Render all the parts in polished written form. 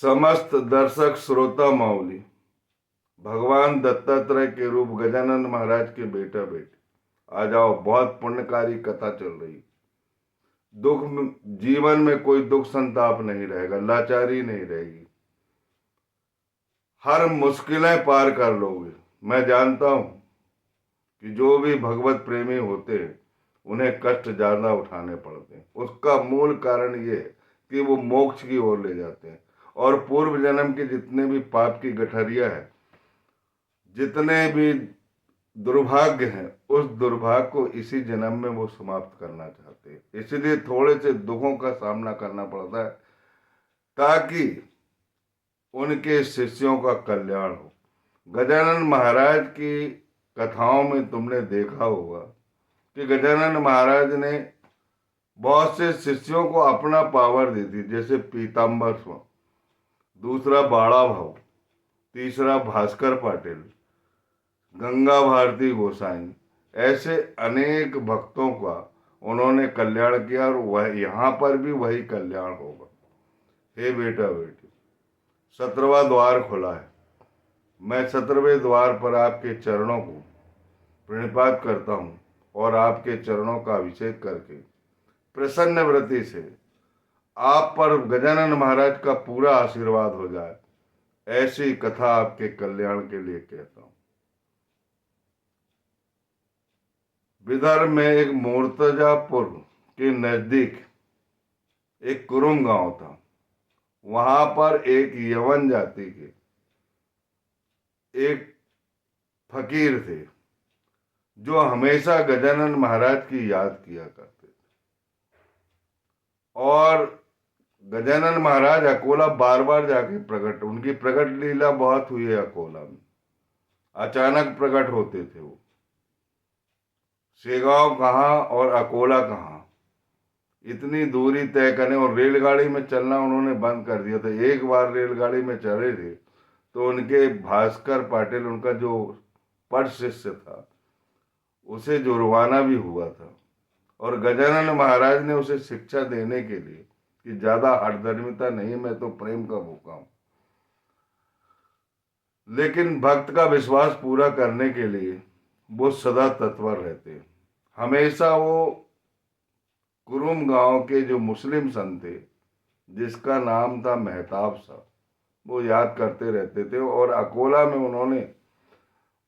समस्त दर्शक श्रोता माउली, भगवान दत्तात्रेय के रूप गजानन महाराज के बेटा बेटे आ जाओ। बहुत पुण्यकारी कथा चल रही। दुख जीवन में कोई दुख संताप नहीं रहेगा, लाचारी नहीं रहेगी, हर मुश्किलें पार कर लोगे। मैं जानता हूं कि जो भी भगवत प्रेमी होते हैं उन्हें कष्ट ज्यादा उठाने पड़ते हैं। उसका मूल कारण ये है कि वो मोक्ष की ओर ले जाते हैं और पूर्व जन्म के जितने भी पाप की गठरिया है, जितने भी दुर्भाग्य हैं, उस दुर्भाग्य को इसी जन्म में वो समाप्त करना चाहते हैं। इसलिए थोड़े से दुखों का सामना करना पड़ता है ताकि उनके शिष्यों का कल्याण हो। गजानन महाराज की कथाओं में तुमने देखा होगा कि गजानन महाराज ने बहुत से शिष्यों को अपना पावर दी थी, जैसे पीताम्बर स्वामी, दूसरा बाड़ा भाऊ, तीसरा भास्कर पाटिल, गंगा भारती गोसाई, ऐसे अनेक भक्तों का उन्होंने कल्याण किया और वह यहां पर भी वही कल्याण होगा। हे बेटा बेटी, 17वां द्वार खुला है। मैं 17वें द्वार पर आपके चरणों को प्रणिपात करता हूं और आपके चरणों का अभिषेक करके प्रसन्न व्रति से आप पर गजानन महाराज का पूरा आशीर्वाद हो जाए, ऐसी कथा आपके कल्याण के लिए कहता हूं। विदर्भ में एक मुर्तजापुर के नजदीक एक कुरुम गांव था। वहां पर एक यवन जाति के एक फकीर थे जो हमेशा गजानन महाराज की याद किया करते थे। और गजानन महाराज अकोला बार बार जाके प्रकट, उनकी प्रकट लीला बहुत हुई है अकोला में। अचानक प्रकट होते थे वो। शेगांव कहाँ और अकोला कहाँ, इतनी दूरी तय करने, और रेलगाड़ी में चलना उन्होंने बंद कर दिया था। एक बार रेलगाड़ी में चले थे तो उनके भास्कर पाटिल, उनका जो पट शिष्य था, उसे जुर्माना भी हुआ था। और गजानन महाराज ने उसे शिक्षा देने के लिए कि ज्यादा हठधर्मिता नहीं, मैं तो प्रेम का भूखा हूं, लेकिन भक्त का विश्वास पूरा करने के लिए वो सदा तत्पर रहते। हमेशा वो कुरुम गांव के जो मुस्लिम संत थे, जिसका नाम था मेहताब साहब, वो याद करते रहते थे। और अकोला में उन्होंने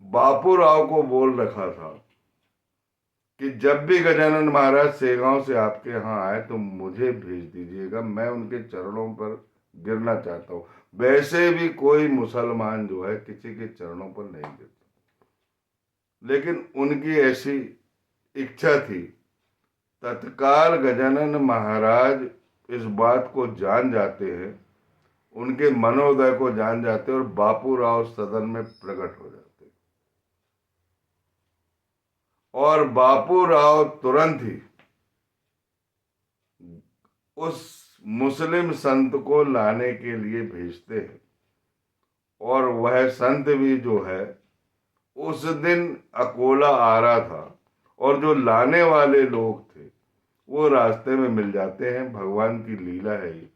बापू राव को बोल रखा था कि जब भी गजानन महाराज सेगांव से आपके यहाँ आए तो मुझे भेज दीजिएगा, मैं उनके चरणों पर गिरना चाहता हूं। वैसे भी कोई मुसलमान जो है किसी के चरणों पर नहीं गिरता, लेकिन उनकी ऐसी इच्छा थी। तत्काल गजानन महाराज इस बात को जान जाते हैं, उनके मनोदय को जान जाते हैं और बापू राव सदन में प्रकट हो जाते हैं। और बापू राव तुरंत ही उस मुस्लिम संत को लाने के लिए भेजते हैं। और वह संत भी जो है उस दिन अकोला आ रहा था, और जो लाने वाले लोग थे वो रास्ते में मिल जाते हैं। भगवान की लीला है ये।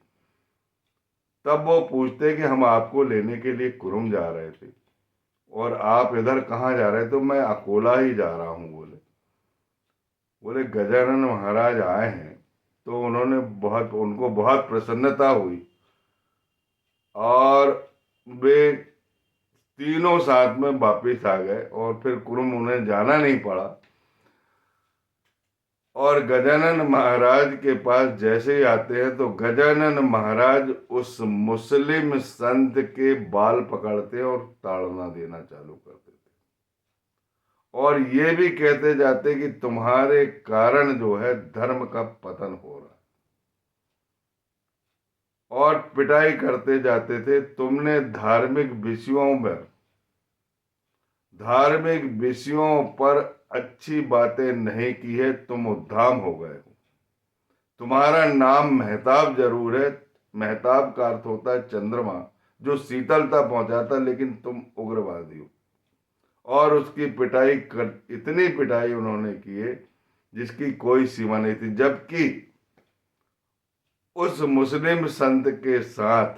तब वो पूछते कि हम आपको लेने के लिए कुरुम जा रहे थे और आप इधर कहाँ जा रहे? तो मैं अकोला ही जा रहा हूँ। बोले बोले गजानन महाराज आए हैं। तो उनको बहुत प्रसन्नता हुई और वे तीनों साथ में वापिस आ गए और फिर कुरुम उन्हें जाना नहीं पड़ा। और गजानन महाराज के पास जैसे ही आते हैं तो गजानन महाराज उस मुस्लिम संत के बाल पकड़ते और ताड़ना देना चालू कर देते और ये भी कहते जाते कि तुम्हारे कारण जो है धर्म का पतन हो रहा है। और पिटाई करते जाते थे, तुमने धार्मिक विषयों पर अच्छी बातें नहीं की है, तुम उद्धाम हो गए हो। तुम्हारा नाम मेहताब जरूर है, मेहताब का अर्थ होता है चंद्रमा, जो शीतलता पहुंचाता, लेकिन तुम उग्रवादी हो। और उसकी इतनी पिटाई उन्होंने की है जिसकी कोई सीमा नहीं थी। जबकि उस मुस्लिम संत के साथ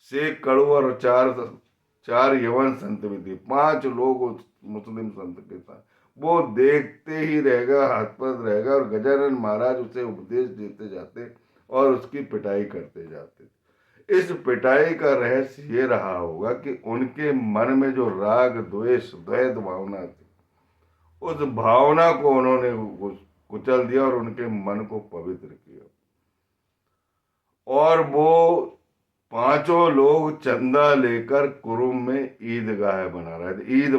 शेख कड़ू और चार चार यवन संत भी थे, 5 लोग उस मुस्लिम संत के साथ। वो देखते ही रहेगा, हतप्रभ रहेगा, और गजानन महाराज उसे उपदेश देते जाते और उसकी पिटाई करते जाते। इस पिटाई का रहस्य ये रहा होगा कि उनके मन में जो राग द्वेष द्वैत भावना थी, उस भावना को उन्होंने कुचल दिया और उनके मन को पवित्र किया। और वो 5 लोग चंदा लेकर कुरुम में ईदगाह बना रहे थे, ईद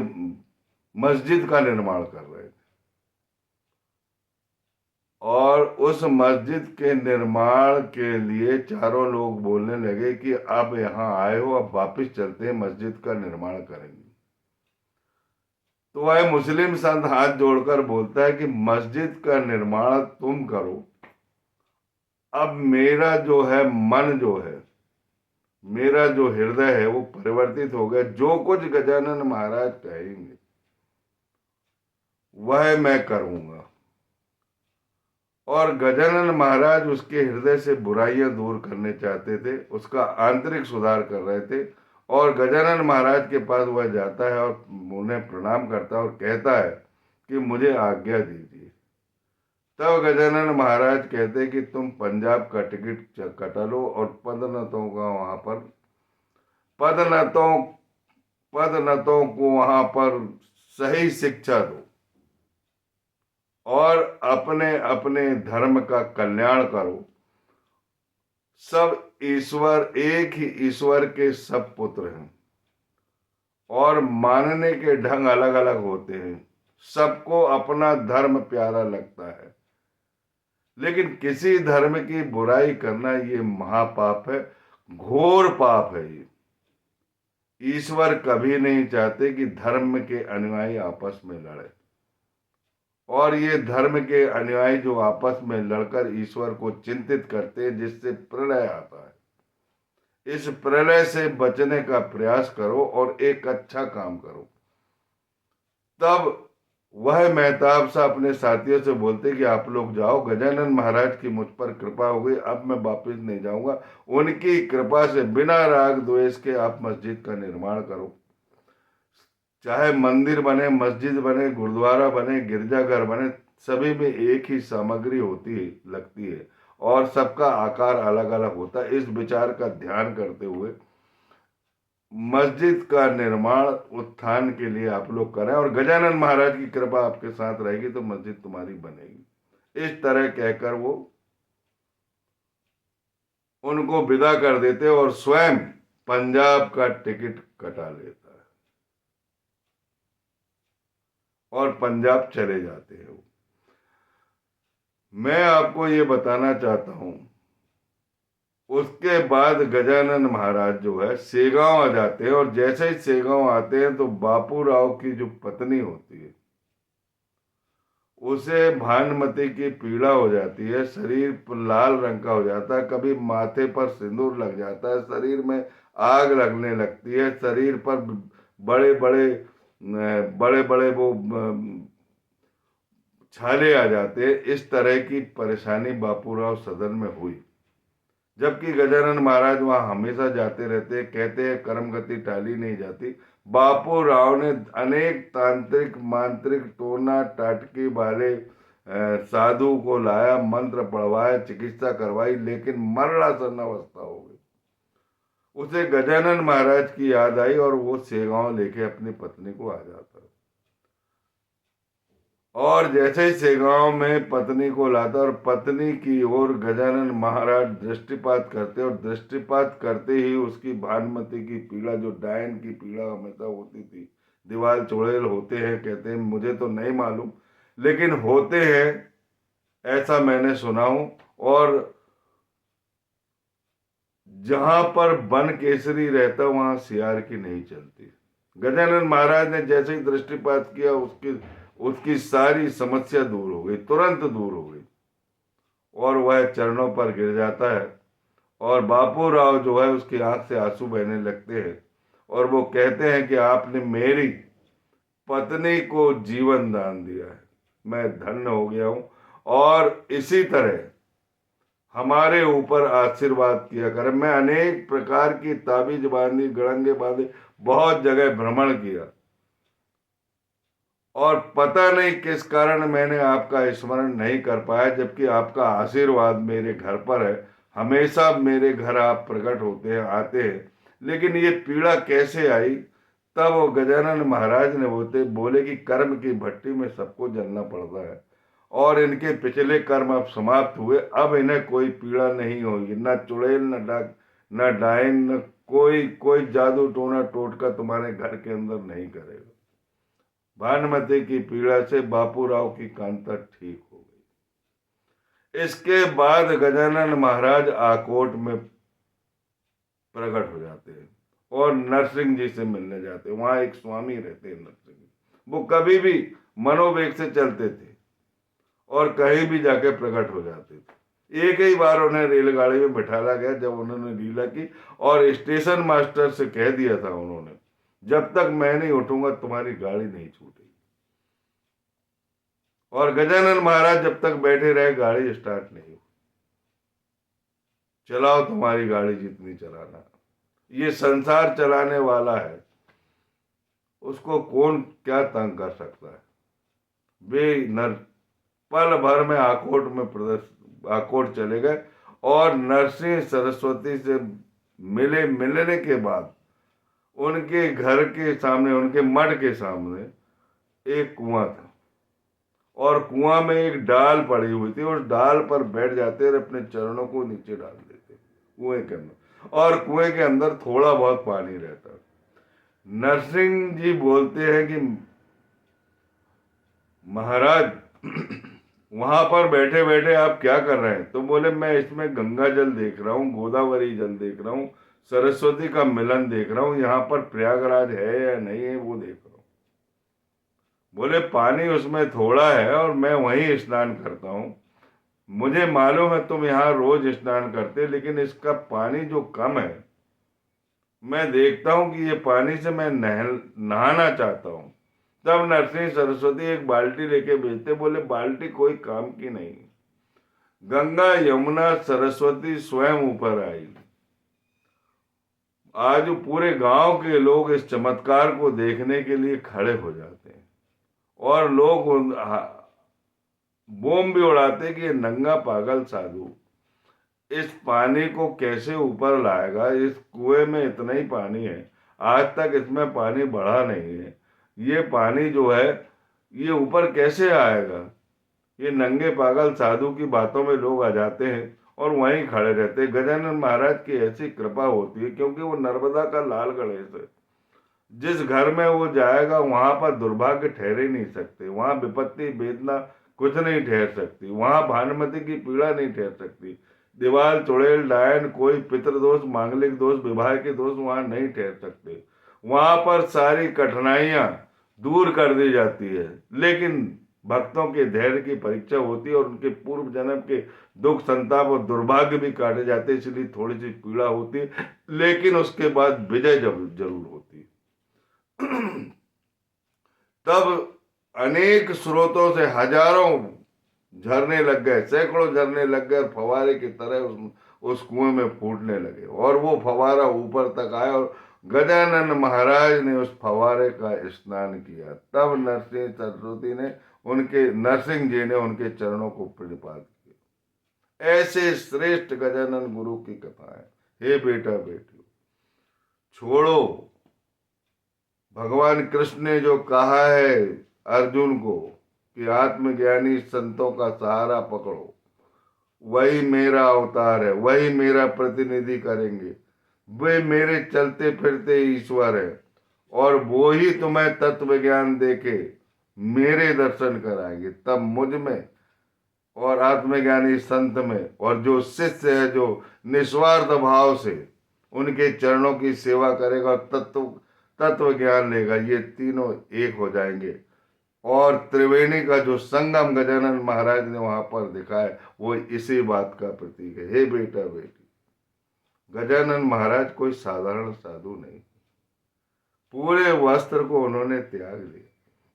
मस्जिद का निर्माण कर रहे थे। और उस मस्जिद के निर्माण के लिए चारों लोग बोलने लगे कि अब यहाँ आए हो, अब वापिस चलते हैं, मस्जिद का निर्माण करेंगे। तो वह मुस्लिम संत हाथ जोड़कर बोलता है कि मस्जिद का निर्माण तुम करो, अब मेरा जो है मन जो है, मेरा जो हृदय है वो परिवर्तित हो गया। जो कुछ गजानन महाराज कहेंगे वह मैं करूंगा। और गजानन महाराज उसके हृदय से बुराइयां दूर करने चाहते थे, उसका आंतरिक सुधार कर रहे थे। और गजानन महाराज के पास वह जाता है और उन्हें प्रणाम करता है और कहता है कि मुझे आज्ञा दीजिए। तब गजानन महाराज कहते कि तुम पंजाब का टिकट कटा लो और पदनतों का वहां पर पदनतों पदनतों को वहां पर सही शिक्षा दो और अपने अपने धर्म का कल्याण करो। सब ईश्वर, एक ही ईश्वर के सब पुत्र हैं और मानने के ढंग अलग अलग होते हैं। सबको अपना धर्म प्यारा लगता है, लेकिन किसी धर्म की बुराई करना ये महापाप है, घोर पाप है। ये ईश्वर कभी नहीं चाहते कि धर्म के अनुयायी आपस में लड़े। और ये धर्म के अनुयायी जो आपस में लड़कर ईश्वर को चिंतित करते हैं, जिससे प्रलय आता है, इस प्रलय से बचने का प्रयास करो और एक अच्छा काम करो। तब वह मेहताब साहब अपने साथियों से बोलते कि आप लोग जाओ, गजानन महाराज की मुझ पर कृपा हो गई, अब मैं वापस नहीं जाऊंगा। उनकी कृपा से बिना राग द्वेष के आप मस्जिद का निर्माण करो। चाहे मंदिर बने, मस्जिद बने, गुरुद्वारा बने, गिरजाघर बने, सभी में एक ही सामग्री होती है, लगती है, और सबका आकार अलग अलग होता है। इस विचार का ध्यान करते हुए मस्जिद का निर्माण उत्थान के लिए आप लोग करें और गजानन महाराज की कृपा आपके साथ रहेगी तो मस्जिद तुम्हारी बनेगी। इस तरह कहकर वो उनको विदा कर देते और स्वयं पंजाब का टिकट कटा लेता है और पंजाब चले जाते हैं वो। मैं आपको ये बताना चाहता हूं, उसके बाद गजानन महाराज जो है सेगांव आ जाते हैं और जैसे ही सेगांव आते हैं तो बापू राव की जो पत्नी होती है उसे भानुमति की पीड़ा हो जाती है, शरीर लाल रंग का हो जाता है, कभी माथे पर सिंदूर लग जाता है, शरीर में आग लगने लगती है, शरीर पर बड़े बड़े बड़े बड़े वो छाले आ जाते हैं। इस तरह की परेशानी बापूराव सदन में हुई, जबकि गजानन महाराज वहां हमेशा जाते रहते। कहते हैं कर्मगति टाली नहीं जाती। बापू राव ने अनेक तांत्रिक मांत्रिक टोना टाटकी वाले साधु को लाया, मंत्र पढ़वाया, चिकित्सा करवाई, लेकिन मरणासन अवस्था हो गई। उसे गजानन महाराज की याद आई और वो सेगांव लेके अपनी पत्नी को आ जाता है। और जैसे ही सेगांव में पत्नी को लाता और पत्नी की ओर गजानन महाराज दृष्टिपात करते और दृष्टिपात करते ही उसकी भानुमति की पीड़ा, जो डायन की पीड़ा हमेशा होती थी, दीवार चुड़ैल होते हैं, कहते हैं, मुझे तो नहीं मालूम लेकिन होते हैं, ऐसा मैंने सुना हूं। और जहां पर वन केसरी रहता वहां सियार की नहीं चलती। गजानन महाराज ने जैसे ही दृष्टिपात किया उसकी उसकी सारी समस्या दूर हो गई, तुरंत दूर हो गई और वह चरणों पर गिर जाता है। और बापू राव जो है उसकी आंख से आंसू बहने लगते हैं और वो कहते हैं कि आपने मेरी पत्नी को जीवन दान दिया है, मैं धन्य हो गया हूं। और इसी तरह हमारे ऊपर आशीर्वाद किया करे। मैं अनेक प्रकार की ताबीज बांधी, गड़ंगे बांधे, बहुत जगह भ्रमण किया, और पता नहीं किस कारण मैंने आपका स्मरण नहीं कर पाया, जबकि आपका आशीर्वाद मेरे घर पर है। हमेशा मेरे घर आप प्रकट होते हैं, आते हैं, लेकिन ये पीड़ा कैसे आई? तब वो गजानन महाराज ने बोले कि कर्म की भट्टी में सबको जलना पड़ता है, और इनके पिछले कर्म अब समाप्त हुए, अब इन्हें कोई पीड़ा नहीं होगी, न चुड़ैल, न डाक, न डायन, न कोई कोई जादू टोना टोटका तुम्हारे घर के अंदर नहीं करेगा। भानुमति की पीड़ा से बापूराव की कांता ठीक हो गई। इसके बाद गजानन महाराज आकोट में प्रकट हो जाते हैं और नरसिंह जी से मिलने जाते हैं। वहां एक स्वामी रहते हैं नरसिंह जी, वो कभी भी मनोवेग से चलते थे और कहीं भी जाके प्रकट हो जाते थे। एक ही बार उन्हें रेलगाड़ी में बिठाया गया जब उन्होंने लीला की, और स्टेशन मास्टर से कह दिया था उन्होंने, जब तक मैं नहीं उठूंगा तुम्हारी गाड़ी नहीं छूटेगी। और गजानन महाराज जब तक बैठे रहे, गाड़ी स्टार्ट नहीं हुई। चलाओ तुम्हारी गाड़ी जितनी चलाना, ये संसार चलाने वाला है, उसको कौन क्या तंग कर सकता है। वे नर पल भर में आकोट चले गए, और नरसिंह सरस्वती से मिलने के बाद उनके घर के सामने, उनके मठ के सामने एक कुआं था, और कुआं में एक डाल पड़ी हुई थी। उस डाल पर बैठ जाते और अपने चरणों को नीचे डाल देते कुएं के अंदर, और कुएं के अंदर थोड़ा बहुत पानी रहता। नरसिंह जी बोलते हैं कि महाराज वहां पर बैठे बैठे आप क्या कर रहे हैं? तो बोले मैं इसमें गंगा जल देख रहा हूँ, गोदावरी जल देख रहा हूँ, सरस्वती का मिलन देख रहा हूँ, यहाँ पर प्रयागराज है या नहीं है वो देख रहा हूँ। बोले पानी उसमें थोड़ा है और मैं वहीं स्नान करता हूँ, मुझे मालूम है तुम यहाँ रोज स्नान करते, लेकिन इसका पानी जो कम है, मैं देखता हूँ कि ये पानी से मैं नहाना चाहता हूँ। तब नरसिंह सरस्वती एक बाल्टी लेके भेजते, बोले बाल्टी कोई काम की नहीं, गंगा यमुना सरस्वती स्वयं ऊपर आई। आज पूरे गांव के लोग इस चमत्कार को देखने के लिए खड़े हो जाते हैं, और लोग बूम भी उड़ाते कि ये नंगा पागल साधु इस पानी को कैसे ऊपर लाएगा, इस कुएं में इतना ही पानी है, आज तक इसमें पानी बढ़ा नहीं है, ये पानी जो है ये ऊपर कैसे आएगा? ये नंगे पागल साधु की बातों में लोग आ जाते हैं और वहीं खड़े रहते हैं। गजानन महाराज की ऐसी कृपा होती है, क्योंकि वो नर्मदा का लाल गणेश है। जिस घर में वो जाएगा वहां पर दुर्भाग्य ठहर ही नहीं सकते, वहां विपत्ति वेदना कुछ नहीं ठहर सकती, वहां भानुमति की पीड़ा नहीं ठहर सकती, दीवाल चुड़ैल डायन कोई पितृदोष, मांगलिक दोष, विवाह के दोष वहां नहीं ठहर सकते। वहां पर सारी कठिनाइयां दूर कर दी जाती है, लेकिन भक्तों के धैर्य की परीक्षा होती है, और उनके पूर्व जन्म के दुख संताप और दुर्भाग्य भी काटे जाते हैं, इसलिए थोड़ी सी पीड़ा होती है, लेकिन उसके बाद विजय जरूर होती है। तब अनेक स्रोतों से हजारों झरने लग गए, सैकड़ों झरने लग गए, और फवारे की तरह उस कुएं में फूटने लगे, और वो फवारा ऊपर तक आया, और गजानन महाराज ने उस फवारे का स्नान किया। तब नरसिंह जी ने उनके चरणों को प्रणिपात किया। ऐसे श्रेष्ठ गजानन गुरु की कथा है। हे बेटा बेटियों, छोड़ो, भगवान कृष्ण ने जो कहा है अर्जुन को कि आत्मज्ञानी संतों का सहारा पकड़ो, वही मेरा अवतार है, वही मेरा प्रतिनिधि करेंगे, वे मेरे चलते फिरते ईश्वर है, और वो ही तुम्हें तत्व ज्ञान देके मेरे दर्शन कराएंगे। तब मुझ में और आत्मज्ञानी संत में, और जो शिष्य है जो निस्वार्थ भाव से उनके चरणों की सेवा करेगा और तत्व तत्व ज्ञान लेगा, ये तीनों एक हो जाएंगे। और त्रिवेणी का जो संगम गजानन महाराज ने वहां पर दिखाया, वो इसी बात का प्रतीक है। हे बेटा बेटी, गजानन महाराज कोई साधारण साधु नहीं, पूरे वस्त्र को उन्होंने त्याग लिया।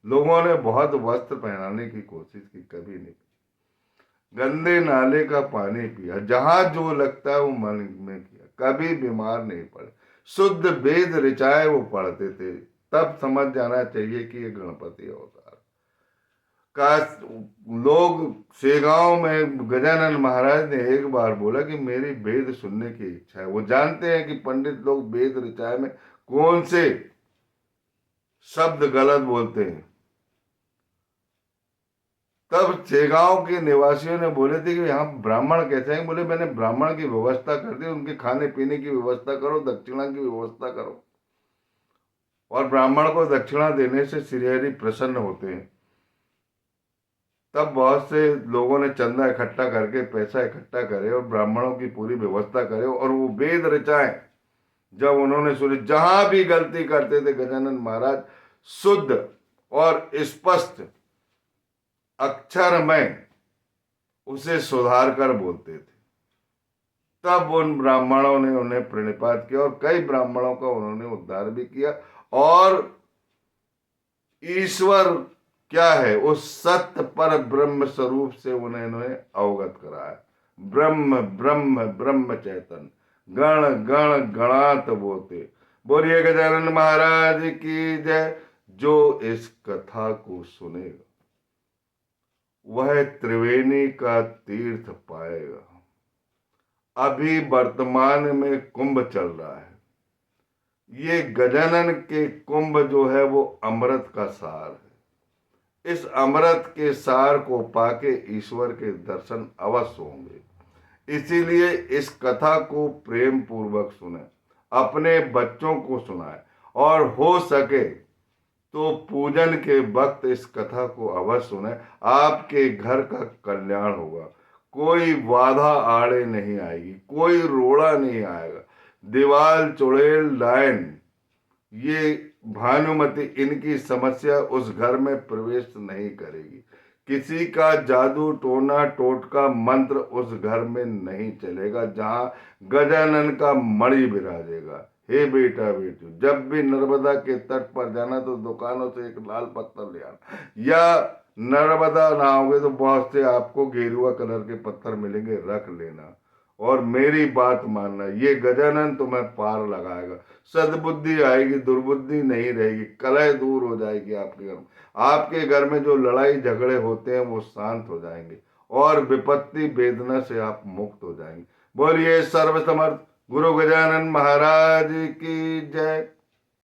लोगों ने बहुत वस्त्र पहनाने की कोशिश की, कभी नहीं। गंदे नाले का पानी पिया, जहां जो लगता है वो मन में किया, कभी बीमार नहीं पड़े, शुद्ध वेद ऋचाएं वो पढ़ते थे। तब समझ जाना चाहिए कि ये गणपति अवतार का। लोग शेगांव में गजानन महाराज ने एक बार बोला कि मेरी वेद सुनने की इच्छा है। वो जानते हैं कि पंडित लोग वेद ऋचाएं में कौन से शब्द गलत बोलते हैं। तब शेगांव के निवासियों ने बोले थे कि यहाँ ब्राह्मण कैसे हैं। बोले मैंने ब्राह्मण की व्यवस्था कर दी, उनके खाने पीने की व्यवस्था करो, दक्षिणा की व्यवस्था करो, और ब्राह्मण को दक्षिणा देने से श्रीहरि प्रसन्न होते हैं। तब बहुत से लोगों ने चंदा इकट्ठा करके पैसा इकट्ठा करे और ब्राह्मणों की पूरी व्यवस्था करे, और वो वेद ऋचाएं जब उन्होंने सुनी, जहां भी गलती करते थे गजानन महाराज शुद्ध और स्पष्ट अक्षर में उसे सुधार कर बोलते थे। तब उन ब्राह्मणों ने उन्हें प्रणिपात किया और कई ब्राह्मणों का उन्होंने उद्धार भी किया, और ईश्वर क्या है उस सत्य पर ब्रह्म स्वरूप से उन्हें अवगत कराया। ब्रह्म ब्रह्म ब्रह्म चैतन्य, गण गण गणात बोते। बोलिए गजानन महाराज की जय। जो इस कथा को सुनेगा वह त्रिवेणी का तीर्थ पाएगा। अभी वर्तमान में कुंभ चल रहा है। ये गजानन के कुंभ जो है वो अमृत का सार है। इस अमृत के सार को पाके ईश्वर के दर्शन अवश्य होंगे। इसीलिए इस कथा को प्रेम पूर्वक सुने, अपने बच्चों को सुनाए, और हो सके तो पूजन के वक्त इस कथा को अवश्य सुने। आपके घर का कल्याण होगा, कोई बाधा आड़े नहीं आएगी, कोई रोड़ा नहीं आएगा। दीवाल चुड़ैल लाइन ये भानुमति इनकी समस्या उस घर में प्रवेश नहीं करेगी। किसी का जादू टोना टोटका मंत्र उस घर में नहीं चलेगा जहां गजानन का मणि विराजेगा। हे बेटा बेटी, जब भी नर्मदा के तट पर जाना तो दुकानों से एक लाल पत्थर ले आना, या नर्मदा नहाओगे तो बहुत से आपको गेरुआ कलर के पत्थर मिलेंगे, रख लेना। और मेरी बात मानना, ये गजानन तुम्हें पार लगाएगा, सद्बुद्धि आएगी, दुर्बुद्धि नहीं रहेगी, कलह दूर हो जाएगी आपके घर में। आपके घर में जो लड़ाई झगड़े होते हैं वो शांत हो जाएंगे, और विपत्ति वेदना से आप मुक्त हो जाएंगे। बोलिए सर्वसमर्थ गुरु गजानन महाराज की जय।